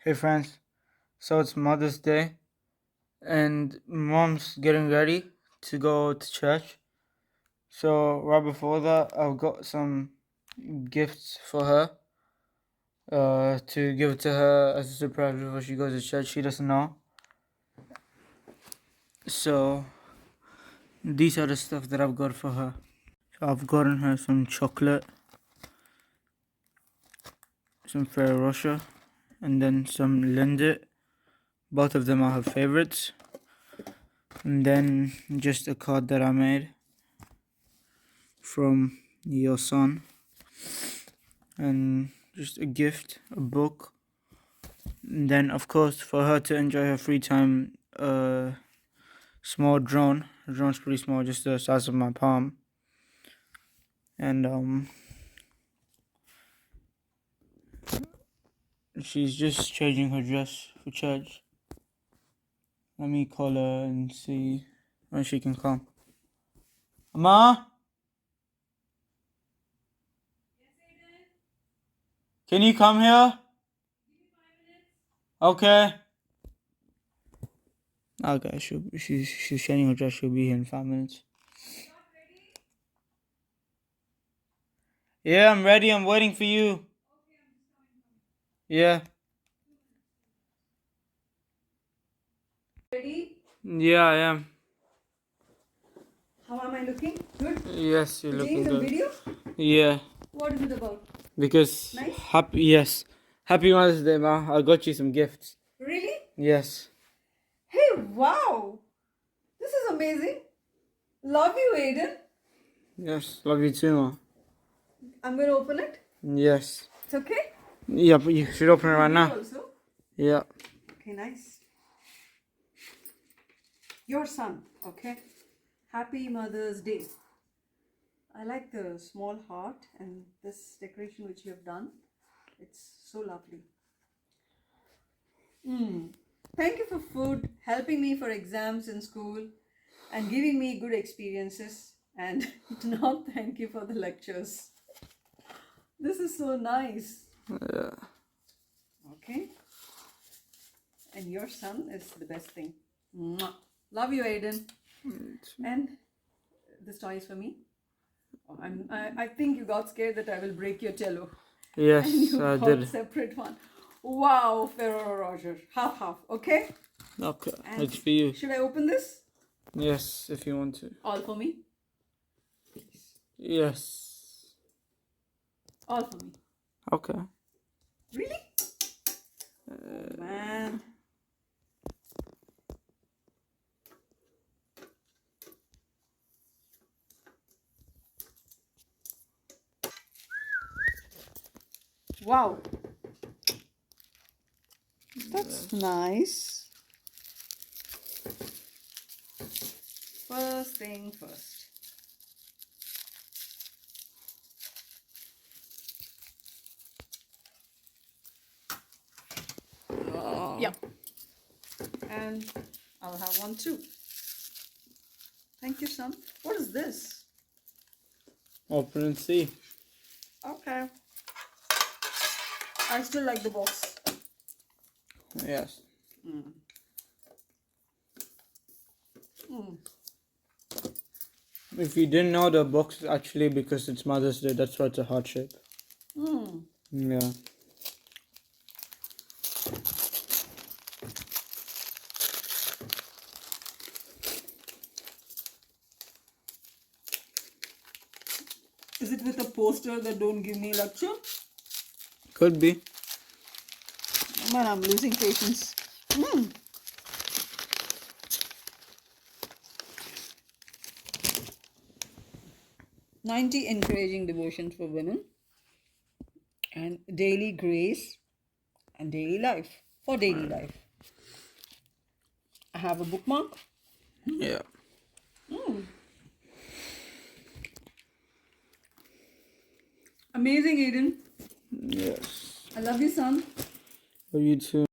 Hey friends, so it's Mother's Day and Mom's getting ready to go to church. So right before that, I've got some gifts for her to give it to her as a surprise before she goes to church. She doesn't know. So these are the stuff that I've got for her. So I've gotten her some chocolate, some ferrerorocher, and then some lindt. Both of them are her favorites. And then just a card that I made from your son, and just a gift, a book. And then of course for her to enjoy her free time, a small drone. The drone's pretty small, just the size of my palm. And she's just changing her dress for church. Let me call her and see when she can come. Ma? Can you come here? Okay. Okay, she's changing her dress. She'll be here in 5 minutes. Yeah, I'm ready. I'm waiting for you. Yeah. Ready? Yeah, I am. How am I looking? Good? Yes, you're looking Doing some good. video? Yeah. What is it about? Because Nice? Happy Mother's Day, Ma. I got you some gifts. Really? Yes. Hey, wow! This is amazing. Love you, Aiden. Yes. Love you too, Ma. I'm going to open it. Yes. It's okay? Yeah, but you should open it right You now. also? Yeah. Okay, nice. Your son, okay? Happy Mother's Day. I like the small heart and this decoration which you have done. It's so lovely. Thank you for food, helping me for exams in school, and giving me good experiences. And now thank you for the lectures. This is so nice. Yeah. Okay. And your son is the best thing. Mwah. Love you, Aiden. And this toy is for me. Oh, I think you got scared that I will break your cello. Yes, And you I got did. separate one. Wow, Ferrerorocher. Half half. Okay. Okay, And it's for you. should I open this? Yes, if you want to. All for me. Yes. All for me. Okay. Really? Oh, man. Wow. That's nice. First thing first. Oh. Yep. And I'll have one too. Thank you, son. What is this? Open and see. Okay. I still like the box. Yes. If you didn't know, the box is actually, because it's Mother's Day, that's why it's a heart shape. Yeah. Is it with a poster that don't give me lecture? Could be. Man, I'm losing patience. 90 encouraging devotions for women and daily grace and daily life. For daily life. I have a bookmark. Yeah. Amazing, Aiden. Yes. I love you, son. For you too.